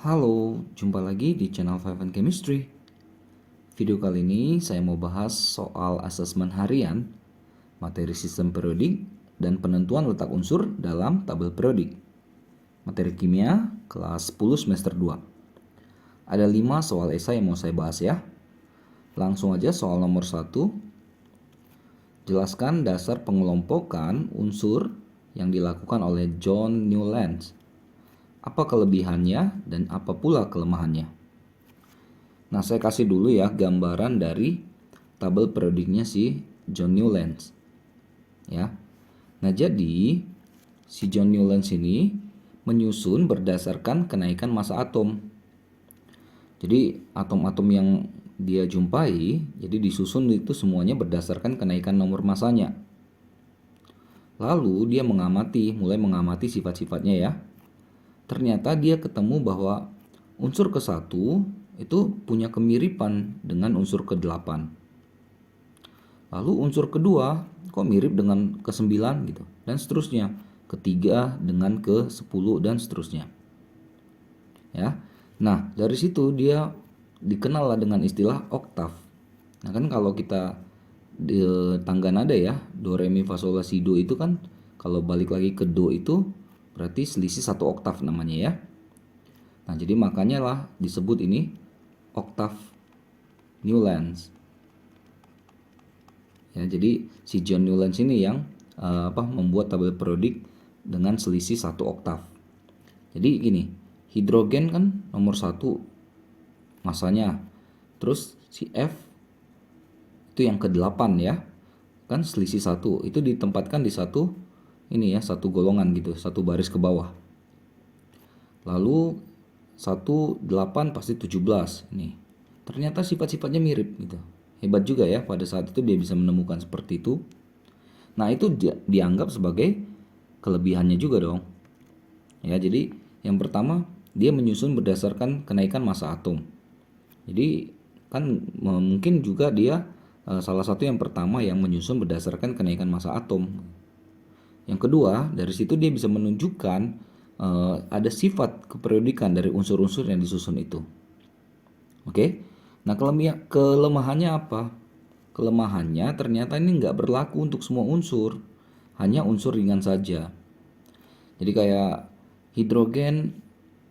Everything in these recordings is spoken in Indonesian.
Halo, jumpa lagi di channel Five and Chemistry. Video kali ini saya mau bahas soal asesmen harian, materi sistem periodik, dan penentuan letak unsur dalam tabel periodik. Materi kimia kelas 10 semester 2. Ada 5 soal esai yang mau saya bahas ya. Langsung aja soal nomor 1. Jelaskan dasar pengelompokan unsur yang dilakukan oleh John Newlands. Apa kelebihannya dan apa pula kelemahannya? Nah, saya kasih dulu ya gambaran dari tabel periodiknya si John Newlands. Ya. Nah, jadi si John Newlands ini menyusun berdasarkan kenaikan massa atom. Jadi atom-atom yang dia jumpai, jadi disusun itu semuanya berdasarkan kenaikan nomor massanya. Lalu dia mulai mengamati sifat-sifatnya ya. Ternyata dia ketemu bahwa unsur ke-1 itu punya kemiripan dengan unsur ke-8. Lalu unsur kedua kok mirip dengan ke-9 gitu, dan seterusnya. Ketiga dengan ke-10 dan seterusnya. Ya. Nah, dari situ dia dikenal dengan istilah oktav. Nah, kan kalau kita di tangga nada ya, do re mi fa sol la si do itu kan kalau balik lagi ke do itu berarti selisih 1 oktav namanya ya. Nah, jadi makanya lah disebut ini oktav Newlands. Ya, jadi si John Newlands ini yang membuat tabel periodik dengan selisih 1 oktav. Jadi gini, hidrogen kan nomor 1 masanya. Terus si F itu yang ke-8 ya. Kan selisih 1 itu ditempatkan di satu golongan gitu, satu baris ke bawah. Lalu 18 pasti 17 nih. Ternyata sifat-sifatnya mirip gitu. Hebat juga ya, pada saat itu dia bisa menemukan seperti itu. Nah, itu dianggap sebagai kelebihannya juga dong. Ya, jadi yang pertama dia menyusun berdasarkan kenaikan massa atom. Jadi kan mungkin juga dia salah satu yang pertama yang menyusun berdasarkan kenaikan massa atom. Yang kedua, dari situ dia bisa menunjukkan ada sifat keperiodikan dari unsur-unsur yang disusun itu. Oke. Nah, kelemahannya apa? Kelemahannya ternyata ini nggak berlaku untuk semua unsur, hanya unsur ringan saja. Jadi kayak hidrogen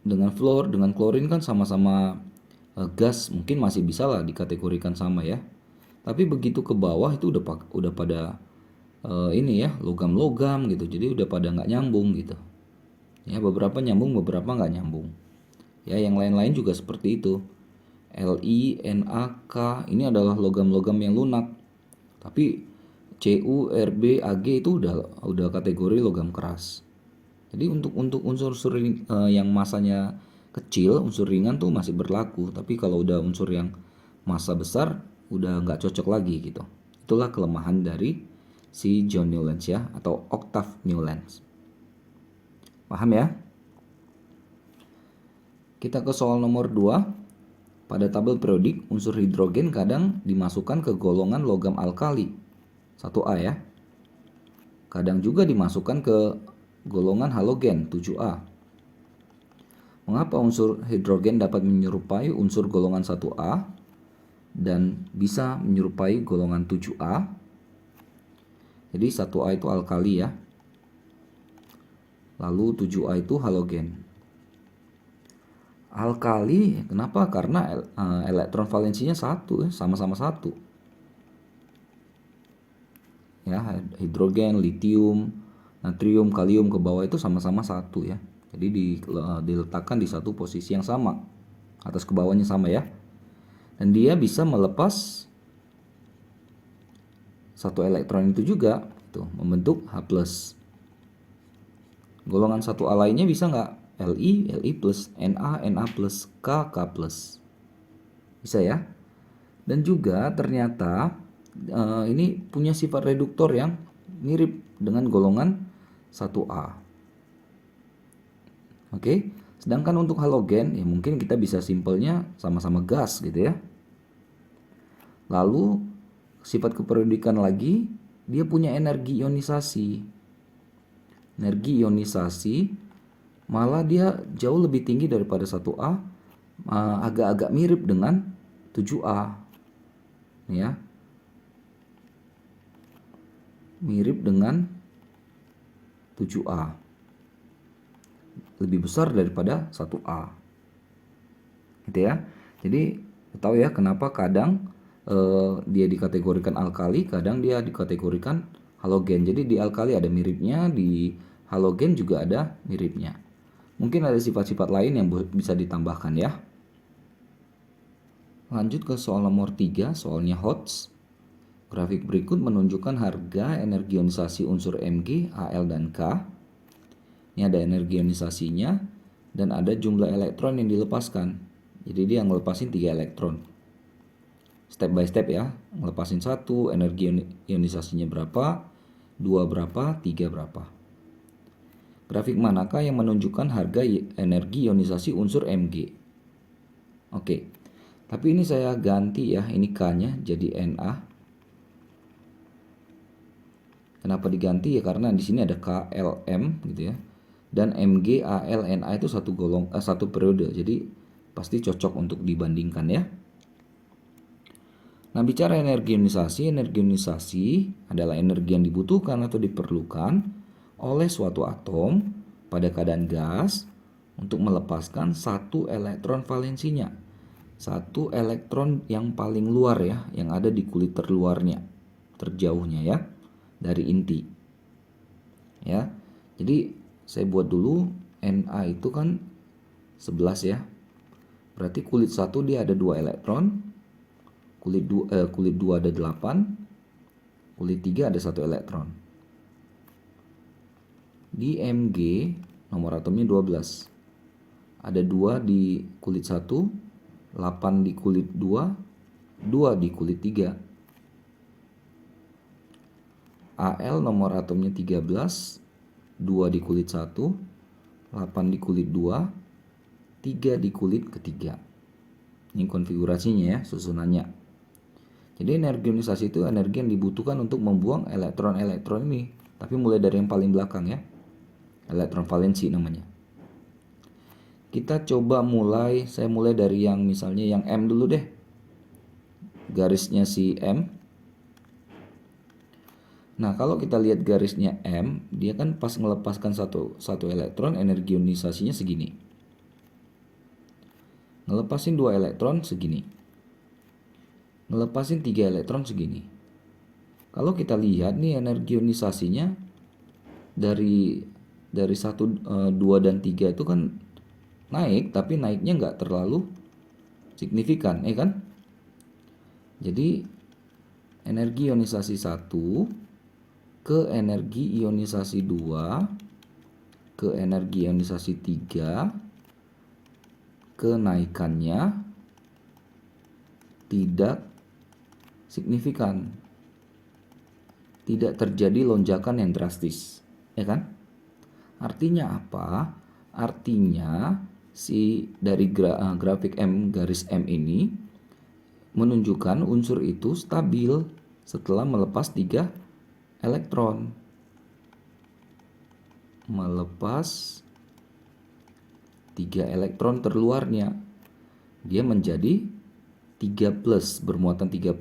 dengan fluor dengan klorin kan sama-sama gas, mungkin masih bisa lah dikategorikan sama ya. Tapi begitu ke bawah itu udah pada ini ya, logam-logam gitu. Jadi udah pada nggak nyambung gitu. Ya, beberapa nyambung, beberapa nggak nyambung. Ya, yang lain-lain juga seperti itu. Li, Na, K ini adalah logam-logam yang lunak. Tapi Cu, Rb, Ag itu udah kategori logam keras. Jadi untuk unsur-unsur yang masanya kecil, unsur ringan tuh masih berlaku. Tapi kalau udah unsur yang massa besar udah nggak cocok lagi gitu. Itulah kelemahan dari si John Newlands ya, atau oktav Newlands. Paham ya? Kita ke soal nomor 2. Pada tabel periodik, unsur hidrogen kadang dimasukkan ke golongan logam alkali 1A ya. Kadang juga dimasukkan ke golongan halogen 7A. Mengapa unsur hidrogen dapat menyerupai unsur golongan 1A dan bisa menyerupai golongan 7A? Jadi 1A itu alkali ya. Lalu 7A itu halogen. Alkali kenapa? Karena elektron valensinya 1 ya, sama-sama 1. Ya, hidrogen, litium, natrium, kalium ke bawah itu sama-sama 1 ya. Jadi diletakkan di satu posisi yang sama. Atas ke bawahnya sama ya. Dan dia bisa melepas satu elektron itu juga tuh membentuk H+. Golongan 1A lainnya bisa nggak? Li, Li+, Na, Na+, K, K+. Bisa ya. Dan juga ternyata ini punya sifat reduktor yang mirip dengan golongan 1A. Oke. Sedangkan untuk halogen ya mungkin kita bisa simpelnya sama-sama gas gitu ya. Lalu sifat keperiodikan lagi, dia punya energi ionisasi. Energi ionisasi malah dia jauh lebih tinggi daripada 1A, agak-agak mirip dengan 7A ya. Mirip dengan 7A. Lebih besar daripada 1A. Gitu ya. Jadi tahu ya kenapa kadang dia dikategorikan alkali, kadang dia dikategorikan halogen. Jadi di alkali ada miripnya, di halogen juga ada miripnya. Mungkin ada sifat-sifat lain yang bisa ditambahkan ya. Lanjut ke soal nomor 3, soalnya HOTS. Grafik berikut menunjukkan harga energi ionisasi unsur Mg, Al, dan K. Ini ada energi ionisasinya dan ada jumlah elektron yang dilepaskan. Jadi dia ngelepasin 3 elektron. Step by step ya. Ngelepasin 1, energi ionisasinya berapa, 2 berapa, 3 berapa. Grafik manakah yang menunjukkan harga energi ionisasi unsur Mg? Oke. Tapi ini saya ganti ya, ini K-nya jadi Na. Kenapa diganti ya? Karena di sini ada KLM gitu ya. Dan Mg, Al, Na itu satu periode. Jadi pasti cocok untuk dibandingkan ya. Nah, bicara energi ionisasi adalah energi yang dibutuhkan atau diperlukan oleh suatu atom pada keadaan gas untuk melepaskan satu elektron valensinya. Satu elektron yang paling luar ya, yang ada di kulit terluarnya, terjauhnya ya, dari inti. Ya. Jadi saya buat dulu Na itu kan 11 ya. Berarti kulit 1 dia ada 2 elektron. Kulit 2 ada 8. Kulit 3 ada 1 elektron. Di Mg nomor atomnya 12. Ada 2 di kulit 1, 8 di kulit 2, 2 di kulit 3. Al nomor atomnya 13, 2 di kulit 1, 8 di kulit 2, 3 di kulit ketiga. Ini konfigurasinya ya, susunannya. Jadi energi ionisasi itu energi yang dibutuhkan untuk membuang elektron-elektron ini. Tapi mulai dari yang paling belakang ya. Elektron valensi namanya. Kita coba saya mulai dari yang misalnya yang M dulu deh. Garisnya si M. Nah, kalau kita lihat garisnya M, dia kan pas melepaskan satu elektron, energi ionisasinya segini. Ngelepasin 2 elektron segini. Ngelepasin 3 elektron segini. Kalau kita lihat nih energi ionisasinya dari 1, 2 dan 3 itu kan naik, tapi naiknya nggak terlalu signifikan, ya kan? Jadi energi ionisasi 1 ke energi ionisasi 2 ke energi ionisasi 3, kenaikannya tidak signifikan. Tidak terjadi lonjakan yang drastis, ya kan? Artinya apa? Artinya dari grafik M garis M ini menunjukkan unsur itu stabil setelah melepas 3 elektron. Melepas 3 elektron terluarnya, dia menjadi 3+, bermuatan 3+.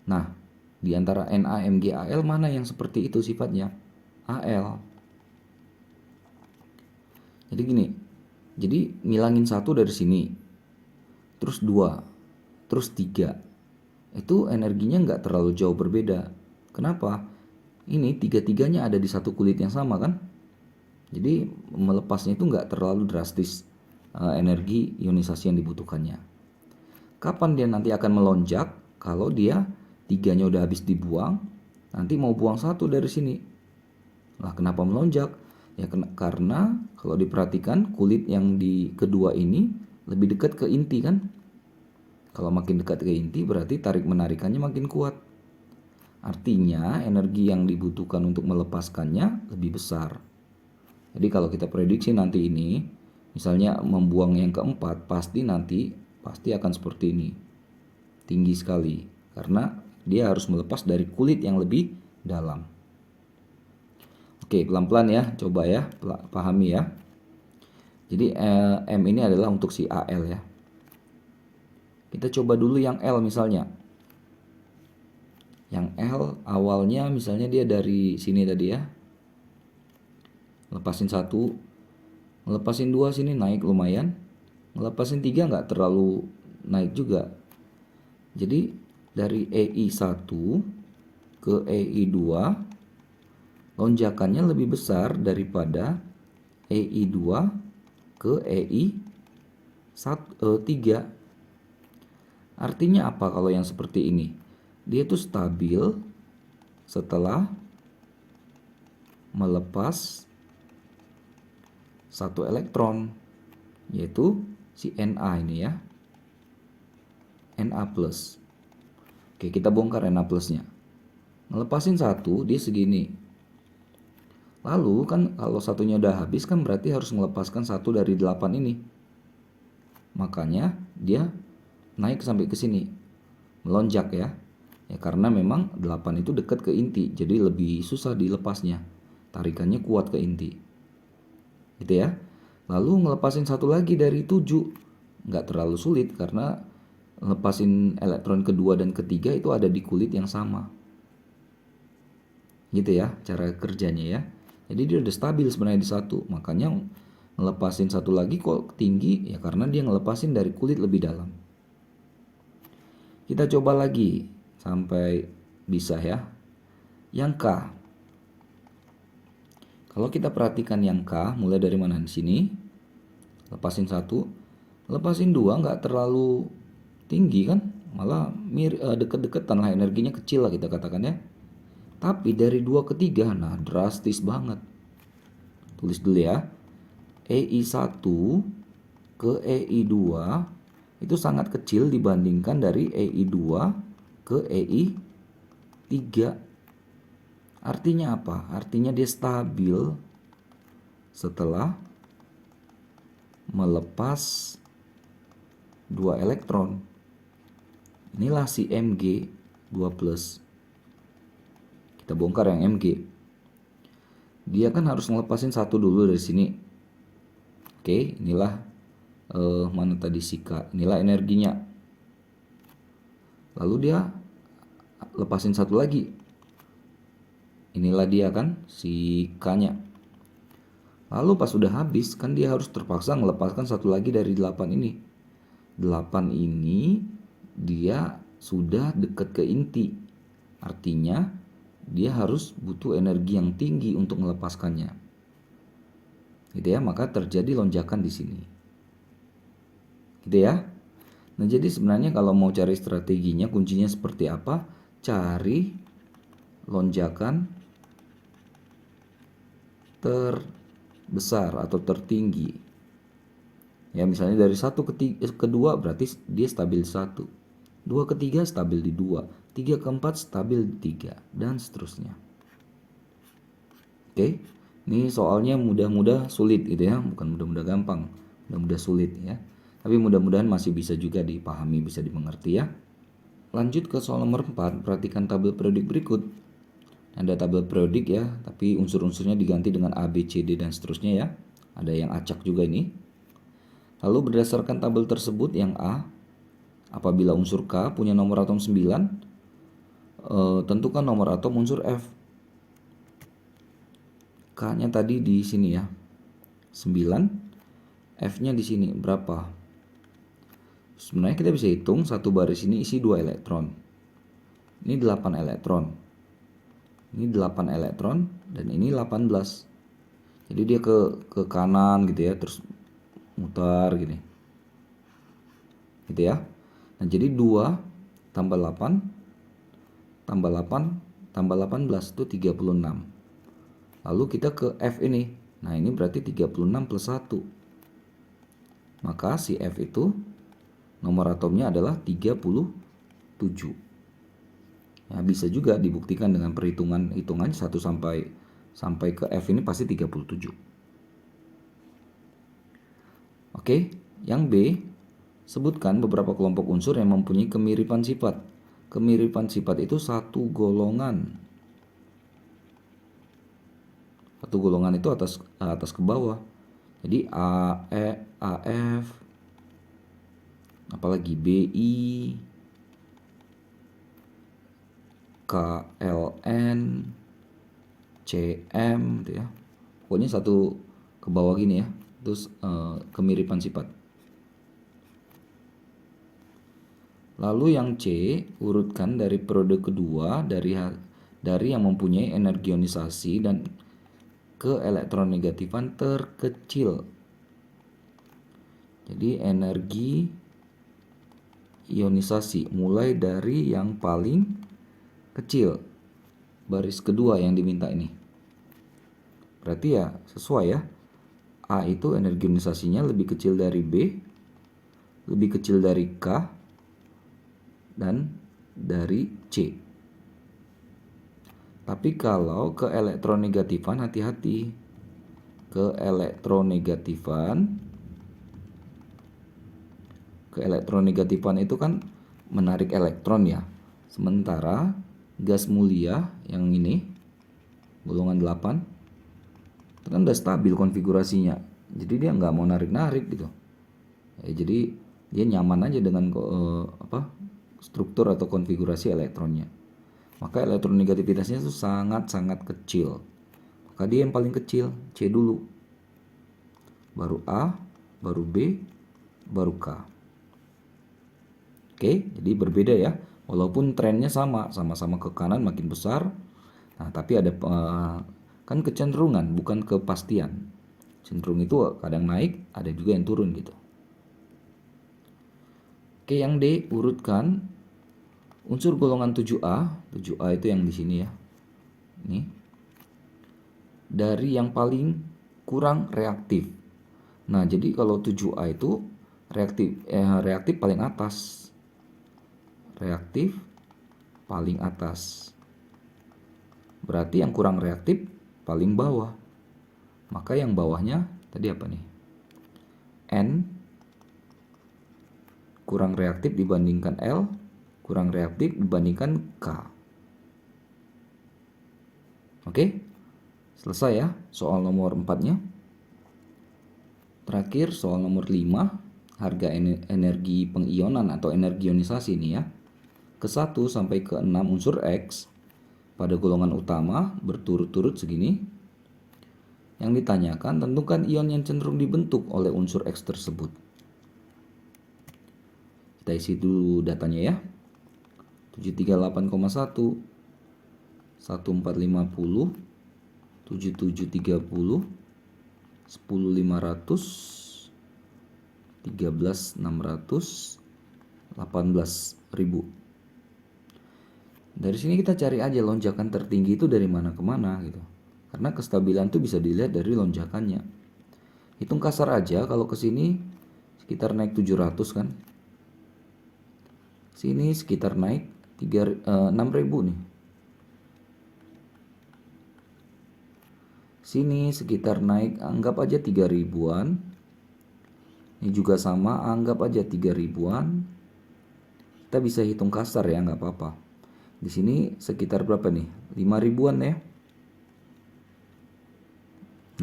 Nah, di antara Na, Mg, Al mana yang seperti itu sifatnya? Al. Jadi gini, jadi ngilangin 1 dari sini, terus 2, terus 3. Itu energinya nggak terlalu jauh berbeda. Kenapa? Ini 3-3-nya ada di satu kulit yang sama kan? Jadi melepasnya itu nggak terlalu drastis energi ionisasi yang dibutuhkannya. Kapan dia nanti akan melonjak? Kalau dia 3-nya udah habis dibuang, nanti mau buang 1 dari sini. Lah kenapa melonjak? Ya karena kalau diperhatikan kulit yang di kedua ini lebih dekat ke inti kan? Kalau makin dekat ke inti berarti tarik menarikannya makin kuat. Artinya energi yang dibutuhkan untuk melepaskannya lebih besar. Jadi kalau kita prediksi nanti ini, misalnya membuang yang keempat, pasti akan seperti ini. Tinggi sekali. Karena dia harus melepas dari kulit yang lebih dalam. Oke, pelan-pelan ya, coba ya, pahami ya. Jadi M ini adalah untuk si Al ya. Kita coba dulu yang L misalnya. Yang L awalnya misalnya dia dari sini tadi ya. Lepasin 1, ngelepasin 2 sini naik lumayan. Ngelepasin 3 nggak terlalu naik juga. Jadi dari EI1 ke EI2 lonjakannya lebih besar daripada EI2 ke EI3. Artinya apa kalau yang seperti ini? Dia tuh stabil setelah melepas satu elektron, yaitu si Na ini ya, Na plus. Oke, kita bongkar Na plusnya. Ngelepasin 1 dia segini. Lalu kan kalau satunya udah habis kan berarti harus melepaskan 1 dari 8 ini. Makanya dia naik sampai ke sini. Melonjak ya. Ya karena memang 8 itu dekat ke inti, jadi lebih susah dilepasnya. Tarikannya kuat ke inti. Gitu ya. Lalu ngelepasin 1 lagi dari 7. Nggak terlalu sulit karena ngelepasin elektron kedua dan ketiga itu ada di kulit yang sama. Gitu ya cara kerjanya ya. Jadi dia udah stabil sebenarnya di 1. Makanya ngelepasin 1 lagi kok tinggi ya karena dia ngelepasin dari kulit lebih dalam. Kita coba lagi sampai bisa ya. Yang K. Kalau kita perhatikan yang K mulai dari mana di sini. Lepasin 1, lepasin 2 nggak terlalu tinggi kan? Malah deket-deketan lah, energinya kecil lah kita katakan ya. Tapi dari 2 ke 3 nah drastis banget. Tulis dulu ya. EI1 ke EI2 itu sangat kecil dibandingkan dari EI2 ke EI3. Artinya apa? Artinya dia stabil setelah melepas 2 elektron. Inilah si Mg 2+. Kita bongkar yang Mg. Dia kan harus ngelepasin 1 dulu dari sini. Oke, inilah mana tadi si K. Inilah energinya. Lalu dia lepasin 1 lagi. Inilah dia kan si K-nya. Lalu pas sudah habis kan dia harus terpaksa melepaskan 1 lagi dari 8 ini. 8 ini dia sudah dekat ke inti. Artinya dia harus butuh energi yang tinggi untuk melepaskannya. Gitu ya, maka terjadi lonjakan di sini. Gitu ya. Nah, jadi sebenarnya kalau mau cari strateginya, kuncinya seperti apa? Cari lonjakan terbesar atau tertinggi. Ya, misalnya dari 1 ke 2 berarti dia stabil 1. 2 ke 3 stabil di 2. 3 ke 4 stabil di 3 dan seterusnya. Oke. Ini soalnya mudah-mudah sulit gitu ya, bukan mudah-mudah gampang, mudah-mudah sulit ya. Tapi mudah-mudahan masih bisa juga dipahami, bisa dimengerti ya. Lanjut ke soal nomor 4, perhatikan tabel periodik berikut. Ada tabel periodik ya, tapi unsur-unsurnya diganti dengan A, B, C, D dan seterusnya ya. Ada yang acak juga ini. Lalu berdasarkan tabel tersebut yang A, apabila unsur K punya nomor atom 9, tentukan nomor atom unsur F. K-nya tadi di sini ya. 9. F-nya di sini berapa? Sebenarnya kita bisa hitung satu baris ini isi 2 elektron. Ini 8 elektron. Ini 8 elektron dan ini 18. Jadi dia ke kanan gitu ya, terus mutar gini. Gitu ya. Nah, jadi 2 tambah 8 tambah 8 tambah 18 itu 36. Lalu kita ke F ini. Nah, ini berarti 36 plus 1. Maka si F itu nomor atomnya adalah 37. Nah, bisa juga dibuktikan dengan hitungan 1 sampai ke F ini pasti 37. Oke, yang B, sebutkan beberapa kelompok unsur yang mempunyai kemiripan sifat. Kemiripan sifat itu satu golongan. Satu golongan itu atas ke bawah. Jadi AF, apalagi BI, KLN, CM gitu ya. Pokoknya satu ke bawah gini ya. Terus kemiripan sifat. Lalu yang C, urutkan dari periode kedua dari yang mempunyai energi ionisasi dan keelektronegativan terkecil. Jadi energi ionisasi mulai dari yang paling kecil, baris kedua yang diminta ini. Berarti ya sesuai ya. A itu energi ionisasinya lebih kecil dari B, lebih kecil dari K, dan dari C. Tapi kalau keelektronegativan, hati-hati. Keelektronegativan itu kan menarik elektron ya. Sementara gas mulia yang ini, golongan 8, itu kan udah stabil konfigurasinya. Jadi dia nggak mau narik-narik gitu. Jadi dia nyaman aja dengan struktur atau konfigurasi elektronnya. Maka elektronegativitasnya itu sangat-sangat kecil. Maka dia yang paling kecil, C dulu. Baru A, baru B, baru K. Oke, jadi berbeda ya. Walaupun trennya sama-sama ke kanan makin besar. Nah, tapi ada kan kecenderungan, bukan kepastian. Cenderung itu kadang naik, ada juga yang turun gitu. Oke, yang D, urutkan unsur golongan 7A. 7A itu yang di sini ya. Ini. Dari yang paling kurang reaktif. Nah, jadi kalau 7A itu reaktif paling atas. Reaktif paling atas. Berarti yang kurang reaktif paling bawah. Maka yang bawahnya tadi apa nih? N kurang reaktif dibandingkan L, kurang reaktif dibandingkan K. Oke? Selesai ya soal nomor 4-nya. Terakhir soal nomor 5, harga energi pengionan atau energi ionisasi ini ya. Ke-1 sampai ke-6 unsur X pada golongan utama berturut-turut segini. Yang ditanyakan, tentukan ion yang cenderung dibentuk oleh unsur X tersebut. Kita isi dulu datanya ya. 738,1, 1450, 7730, 10500, 13600, 18000. Dari sini kita cari aja lonjakan tertinggi itu dari mana ke mana gitu. Karena kestabilan itu bisa dilihat dari lonjakannya. Hitung kasar aja, kalau ke sini sekitar naik 700 kan. Sini sekitar naik 6.000 nih. Sini sekitar naik anggap aja 3.000-an. Ini juga sama, anggap aja 3.000-an. Kita bisa hitung kasar ya, nggak apa-apa. Di sini sekitar berapa nih? 5.000-an ya.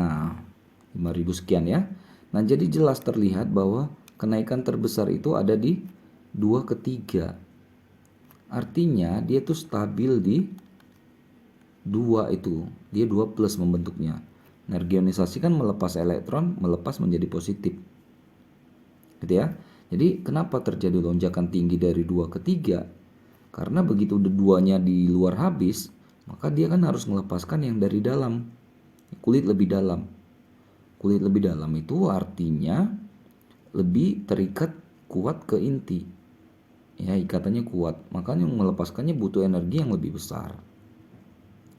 Nah, 5.000 sekian ya. Nah, jadi jelas terlihat bahwa kenaikan terbesar itu ada di 2 ke 3. Artinya dia tuh stabil di 2 itu. Dia 2 plus membentuknya. Energi ionisasi kan melepas elektron, melepas menjadi positif. Gitu ya. Jadi kenapa terjadi lonjakan tinggi dari 2 ke 3? Karena begitu duanya di luar habis, maka dia kan harus melepaskan yang dari dalam. Kulit lebih dalam. Kulit lebih dalam itu artinya lebih terikat kuat ke inti. Ya, ikatannya kuat. Makanya melepaskannya butuh energi yang lebih besar.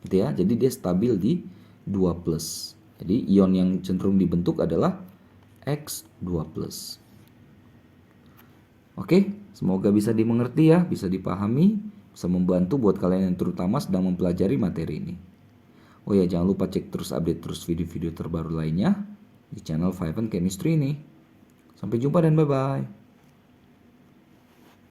Gitu ya. Jadi dia stabil di 2 plus. Jadi ion yang cenderung dibentuk adalah X2 plus. Oke, semoga bisa dimengerti ya, bisa dipahami, bisa membantu buat kalian yang terutama sedang mempelajari materi ini. Oh ya, jangan lupa cek terus update terus video-video terbaru lainnya di channel Five Chemistry ini. Sampai jumpa dan bye-bye.